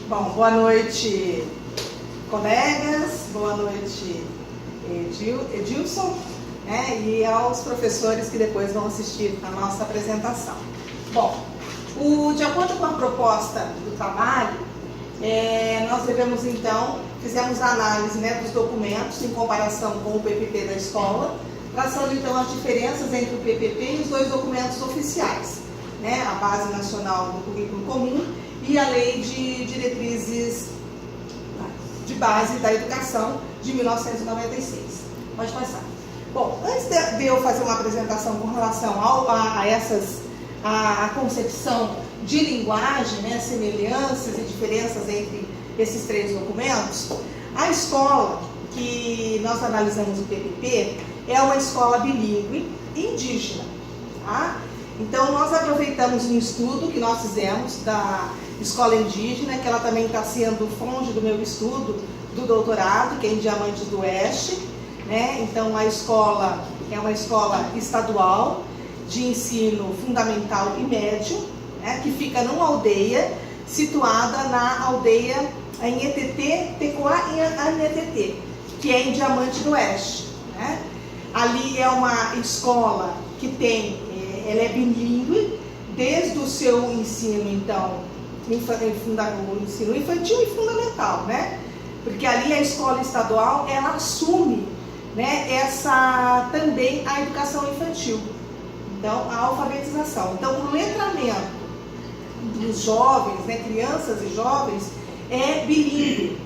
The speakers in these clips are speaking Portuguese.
Bom, boa noite, colegas, boa noite, Edilson, e aos professores que depois vão assistir a nossa apresentação. Bom, de acordo com a proposta do trabalho, nós devemos então, fizemos a análise dos documentos em comparação com o PPP da escola, traçando então as diferenças entre o PPP e os dois documentos oficiais, a Base Nacional do Currículo Comum e a Lei de Diretrizes de Base da Educação de 1996. Pode passar. Bom, antes de eu fazer uma apresentação com relação a concepção de linguagem, semelhanças e diferenças entre esses três documentos, a escola que nós analisamos o PPP é uma escola bilíngue indígena, tá? Então, nós aproveitamos um estudo que nós fizemos da escola indígena, que ela também está sendo fonte do meu estudo do doutorado, que é em Diamantes do Oeste, Então, a escola é uma escola estadual de ensino fundamental e médio, que fica numa aldeia situada na aldeia em Etetê, Tecoá e Anetete, que é em Diamante do Oeste, Ali é uma escola que ela é bilíngue, desde o seu ensino, então, o ensino infantil e fundamental, Porque ali a escola estadual, ela assume, também a educação infantil, então, a alfabetização. Então, o letramento dos jovens, crianças e jovens, é bilíngue.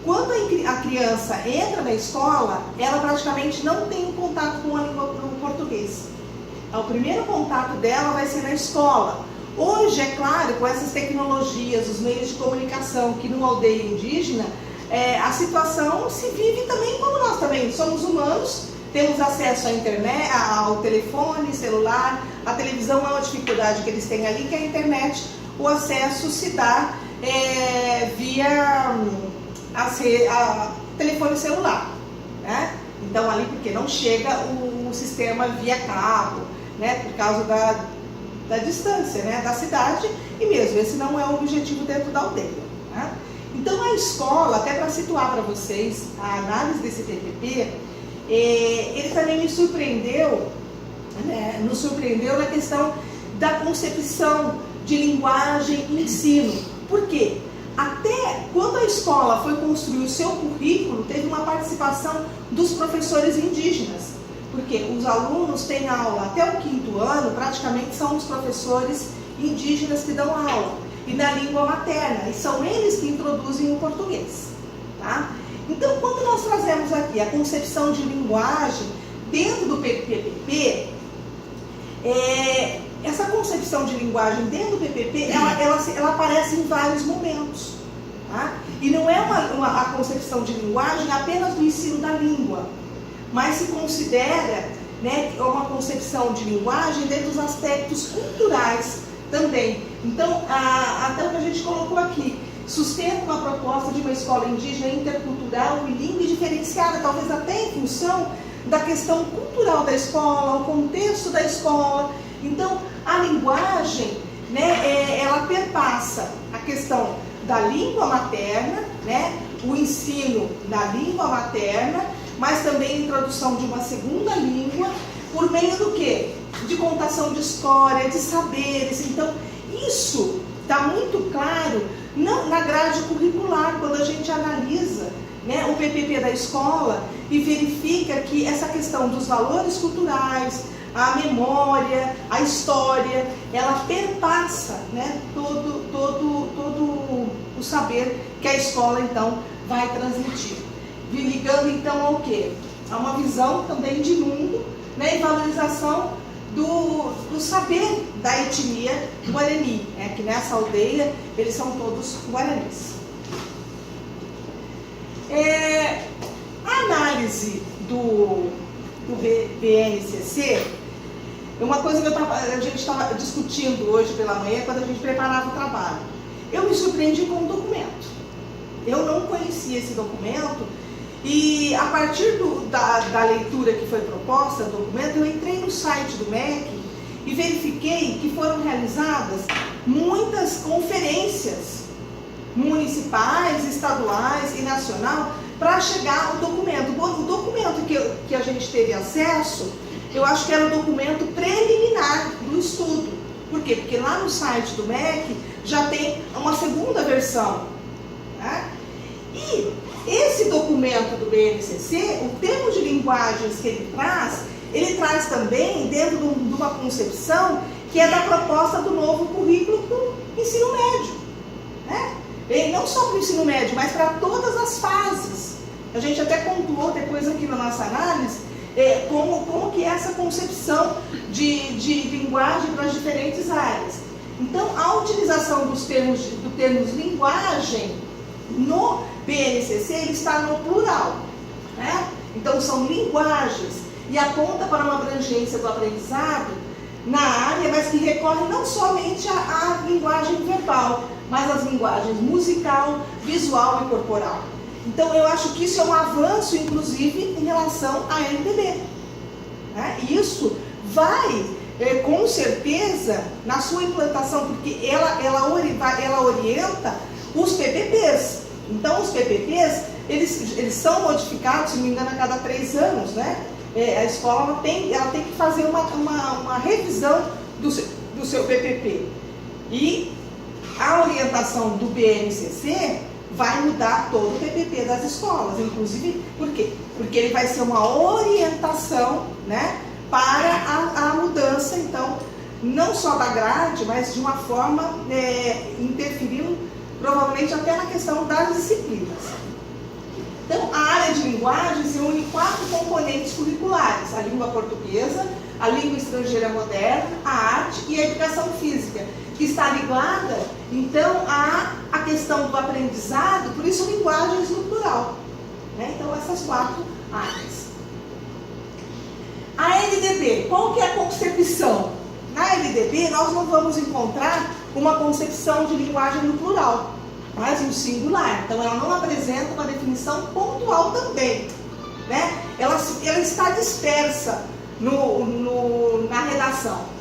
Quando a criança entra na escola, ela praticamente não tem contato com a língua português. O primeiro contato dela vai ser na escola. Hoje, é claro, com essas tecnologias, os meios de comunicação, que numa aldeia indígena, a situação se vive também como nós também somos humanos, temos acesso à internet, ao telefone, celular, a televisão é uma dificuldade que eles têm ali, que é a internet, o acesso se dá via telefone celular, Então ali, porque não chega o sistema via cabo, por causa da distância, da cidade, e mesmo esse não é o objetivo dentro da aldeia, Então a escola, até para situar para vocês a análise desse PPP, ele também me surpreendeu, nos surpreendeu na questão da concepção de linguagem e ensino. Por quê? Até quando a escola foi construir o seu currículo, teve uma participação dos professores indígenas, porque os alunos têm aula até o 5º ano, praticamente são os professores indígenas que dão aula, e na língua materna, e são eles que introduzem o português, tá? Então, quando nós trazemos aqui a concepção de linguagem dentro do PPP, essa concepção de linguagem dentro do PPP, ela aparece em vários momentos, tá? E não é a concepção de linguagem apenas do ensino da língua, mas se considera uma concepção de linguagem dentro dos aspectos culturais também. Então, até o que a gente colocou aqui, sustenta uma proposta de uma escola indígena intercultural, bilíngue e diferenciada, talvez até em função da questão cultural da escola, o contexto da escola. Então, a linguagem, ela perpassa a questão da língua materna, o ensino da língua materna, mas também a introdução de uma segunda língua, por meio do quê? De contação de história, de saberes. Então, isso está muito claro na grade curricular, quando a gente analisa o PPP da escola e verifica que essa questão dos valores culturais, a memória, a história, ela perpassa todo o saber que a escola então vai transmitir. Ligando então ao quê? A uma visão também de mundo, e valorização do saber da etnia guarani, que nessa aldeia eles são todos guaranis. A análise do BNCC é uma coisa que a gente estava discutindo hoje pela manhã, quando a gente preparava o trabalho. Eu me surpreendi com o documento. Eu não conhecia esse documento e, a partir da leitura que foi proposta do documento, eu entrei no site do MEC e verifiquei que foram realizadas muitas conferências municipais, estaduais e nacional para chegar ao documento. O documento que a gente teve acesso, eu acho que era o documento preliminar do estudo. Por quê? Porque lá no site do MEC já tem uma segunda versão, né? E esse documento do BNCC, o termo de linguagens que ele traz também dentro de uma concepção que é da proposta do novo currículo para o ensino médio, né? E não só para o ensino médio, mas para todas as fases. A gente até pontuou depois aqui na nossa análise como que é essa concepção de linguagem para as diferentes áreas. Então, a utilização dos termos linguagem no BNCC ele está no plural, né? Então, são linguagens e aponta para uma abrangência do aprendizado na área, mas que recorre não somente à linguagem verbal, mas às linguagens musical, visual e corporal. Então, eu acho que isso é um avanço, inclusive, em relação à LDB, né? Isso vai, com certeza, na sua implantação, porque ela orienta os PPPs. Então, os PPPs, eles são modificados, se não me engano, a cada 3 anos, né? A escola ela tem que fazer uma revisão do seu PPP. E a orientação do BNCC vai mudar todo o PPP das escolas, inclusive, por quê? Porque ele vai ser uma orientação, né, para a mudança, então, não só da grade, mas de uma forma interferindo provavelmente até na questão das disciplinas. Então, a área de linguagens reúne 4 componentes curriculares: a língua portuguesa, a língua estrangeira moderna, a arte e a educação física, que está ligada, então, à questão do aprendizado, por isso linguagens no plural, né? Então, essas 4 áreas. A LDB, qual que é a concepção? Na LDB, nós não vamos encontrar uma concepção de linguagem no plural, mas no singular. Então, ela não apresenta uma definição pontual também, né? Ela está dispersa na redação.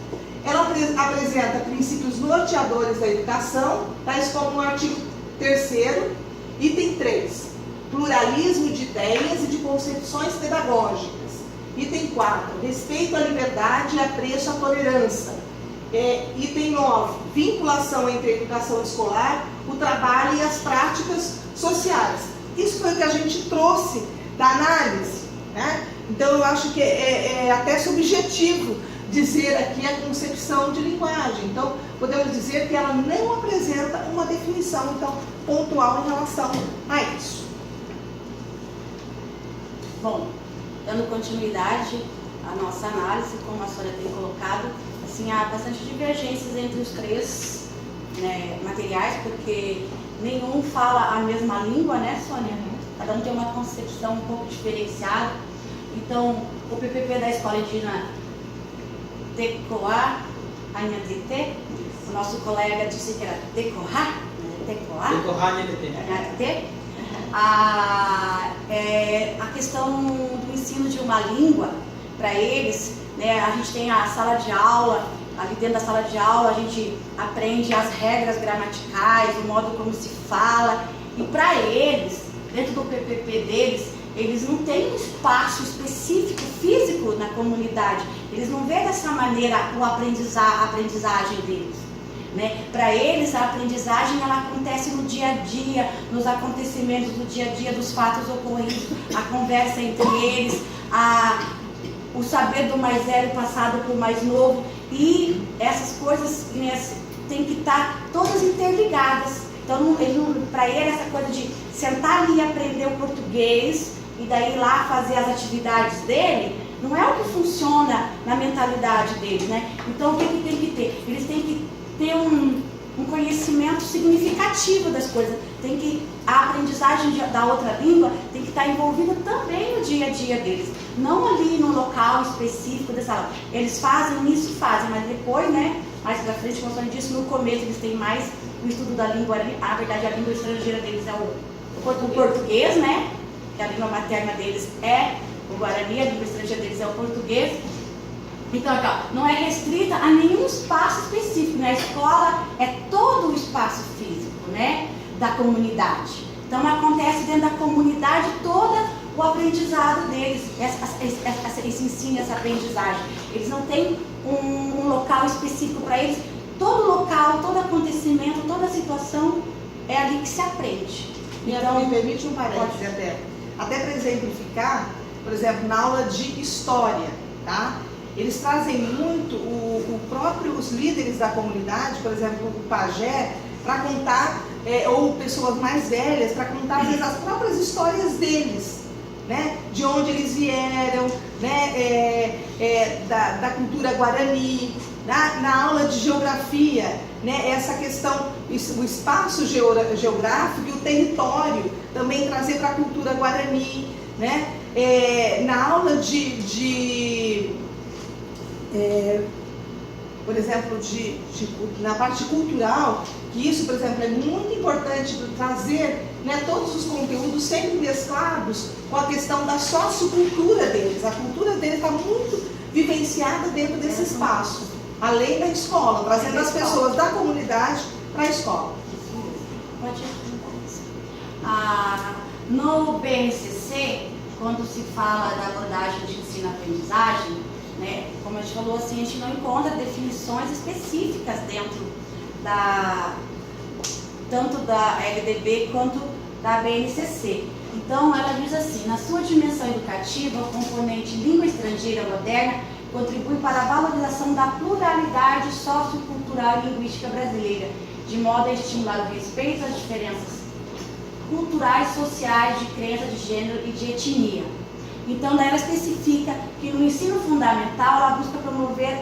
Ela apresenta princípios norteadores da educação, tais como no artigo 3º, item 3, pluralismo de ideias e de concepções pedagógicas. Item 4, respeito à liberdade e apreço à tolerância. Item 9, vinculação entre a educação escolar, o trabalho e as práticas sociais. Isso foi o que a gente trouxe da análise, né? Então, eu acho que é até subjetivo dizer aqui a concepção de linguagem. Então, podemos dizer que ela não apresenta uma definição, então, pontual em relação a isso. Bom, dando continuidade à nossa análise, como a senhora tem colocado, assim, há bastante divergências entre os 3, né, materiais, porque nenhum fala a mesma língua, né, Sônia? Cada um tem uma concepção um pouco diferenciada. Então, o PPP da Escola Indígena Tecoá, Anhadete, o nosso colega disse que era Tecoá, a questão do ensino de uma língua, para eles, né, a gente tem a sala de aula, ali dentro da sala de aula a gente aprende as regras gramaticais, o modo como se fala, e para eles, dentro do PPP deles, eles não têm um espaço específico físico na comunidade, eles não veem dessa maneira a aprendizagem deles, né? Para eles a aprendizagem ela acontece no dia a dia, nos acontecimentos do dia a dia, dos fatos ocorridos, a conversa entre eles, o saber do mais velho passado para o mais novo, e essas coisas, né, têm que estar todas interligadas. Então, para ele, essa coisa de sentar ali e aprender o português e daí ir lá fazer as atividades dele, não é o que funciona na mentalidade dele, né? Então, o que tem que ter? Eles têm que ter um conhecimento significativo das coisas. A aprendizagem da outra língua tem que estar envolvida também no dia a dia deles, não ali no local específico dessa aula. Eles fazem isso, mas depois, né, mais pra frente, como eu disse, no começo eles têm mais o estudo da língua, na verdade a língua estrangeira deles é o português, né, que a língua materna deles é o Guarani, a língua estrangeira deles é o português. Então, aqui, ó, não é restrita a nenhum espaço específico, né? A escola é todo o espaço físico, né? da comunidade. Então acontece dentro da comunidade toda o aprendizado deles, esse ensino, essa aprendizagem. Eles não têm um local específico para eles. Todo local, todo acontecimento, toda situação é ali que se aprende. Então, me permite um parênteses até para exemplificar, por exemplo, na aula de história, tá? Eles trazem muito os líderes da comunidade, por exemplo, o pajé, para contar, ou pessoas mais velhas, para contar às vezes as próprias histórias deles, né? De onde eles vieram, né? Da cultura guarani. Na aula de geografia, né? Essa questão, o espaço geográfico e o território, também trazer para a cultura guarani, né? Na aula por exemplo, na parte cultural, que isso, por exemplo, é muito importante trazer, né, todos os conteúdos sempre mesclados com a questão da sociocultura deles. A cultura deles está muito vivenciada dentro desse espaço, além da escola, trazendo as pessoas da comunidade para a escola. Pode ir. No BNCC, quando se fala da abordagem de ensino-aprendizagem, né, como a gente falou assim, a gente não encontra definições específicas dentro tanto da LDB quanto da BNCC. Então ela diz assim: na sua dimensão educativa, o componente língua estrangeira moderna contribui para a valorização da pluralidade sociocultural e linguística brasileira, de modo a estimular o respeito às diferenças culturais, sociais, de crença, de gênero e de etnia. Então, daí ela especifica que no ensino fundamental ela busca promover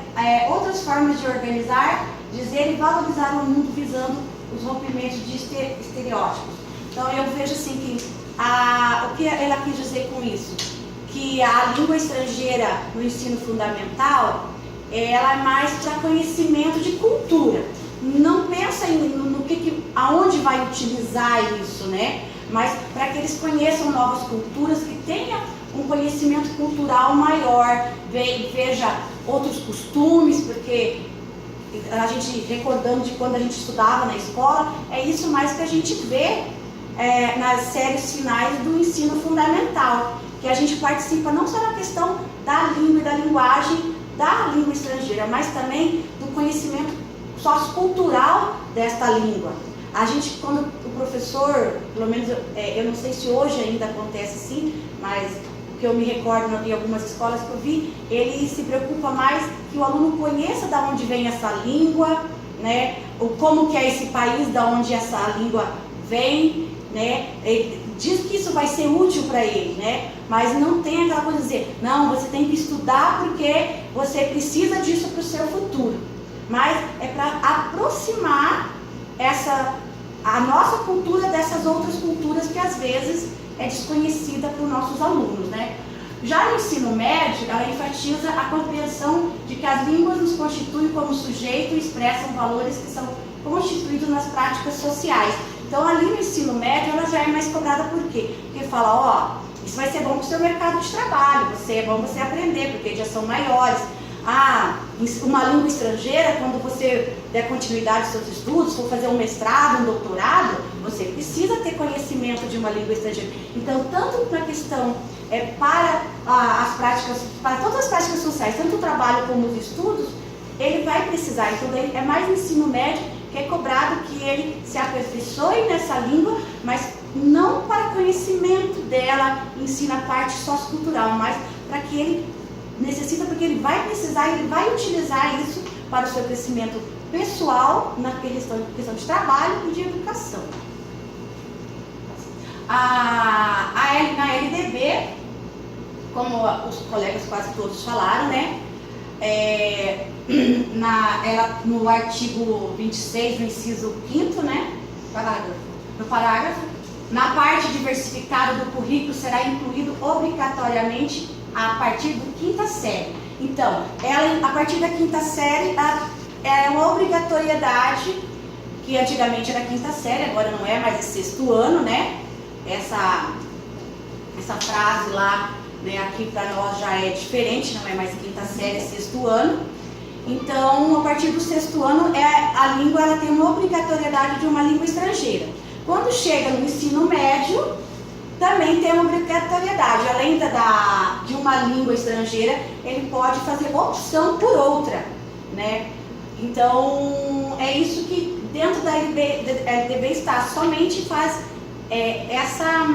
outras formas de organizar, dizer e valorizar o mundo, visando os rompimentos de estereótipos. Então, eu vejo assim que o que ela quis dizer com isso? Que a língua estrangeira no ensino fundamental, ela é mais para conhecimento de cultura. Não pensa aonde vai utilizar isso, né? Mas para que eles conheçam novas culturas, que tenham um conhecimento cultural maior, veja outros costumes, porque a gente, recordando de quando a gente estudava na escola, é isso mais que a gente vê nas séries finais do ensino fundamental, que a gente participa não só na questão da língua e da linguagem da língua estrangeira, mas também do conhecimento sociocultural desta língua. A gente, quando o professor, pelo menos eu não sei se hoje ainda acontece assim, mas o que eu me recordo em algumas escolas que eu vi, ele se preocupa mais que o aluno conheça de onde vem essa língua, né? Como que é esse país, de onde essa língua vem, né? Ele diz que isso vai ser útil para ele, né? Mas não tem aquela coisa de dizer, não, você tem que estudar porque você precisa disso para o seu futuro. Mas é para aproximar a nossa cultura dessas outras culturas que às vezes é desconhecida para os nossos alunos, né? Já no ensino médio, ela enfatiza a compreensão de que as línguas nos constituem como sujeito e expressam valores que são constituídos nas práticas sociais. Então, ali no ensino médio, ela já é mais cobrada por quê? Porque fala, isso vai ser bom para o seu mercado de trabalho, é bom você aprender, porque já são maiores. Uma língua estrangeira, quando você der continuidade aos seus estudos, for fazer um mestrado, um doutorado, você precisa ter conhecimento de uma língua estrangeira. Então, tanto na questão para todas as práticas sociais, tanto o trabalho como os estudos, ele vai precisar. Então, é mais no ensino médio que é cobrado que ele se aperfeiçoe nessa língua, mas não para conhecimento dela, ensina a parte sociocultural, mas para que ele necessita, porque ele vai precisar, ele vai utilizar isso para o seu crescimento pessoal, na questão de trabalho e de educação. Na LDB, como os colegas quase todos falaram, né? No artigo 26, no inciso 5º, né? No parágrafo, na parte diversificada do currículo será incluído obrigatoriamente a partir da 5ª série. Então, a partir da 5ª série, é uma obrigatoriedade, que antigamente era 5ª série, agora não é mais, é 6º ano, né? Essa frase lá, né, aqui para nós já é diferente, não é mais 5ª série, é 6º ano. Então, a partir do 6º ano, a língua ela tem uma obrigatoriedade de uma língua estrangeira. Quando chega no ensino médio, também tem uma obrigatoriedade. Além de uma língua estrangeira, ele pode fazer opção por outra, né? Então, é isso que dentro da LDB está. Somente faz essa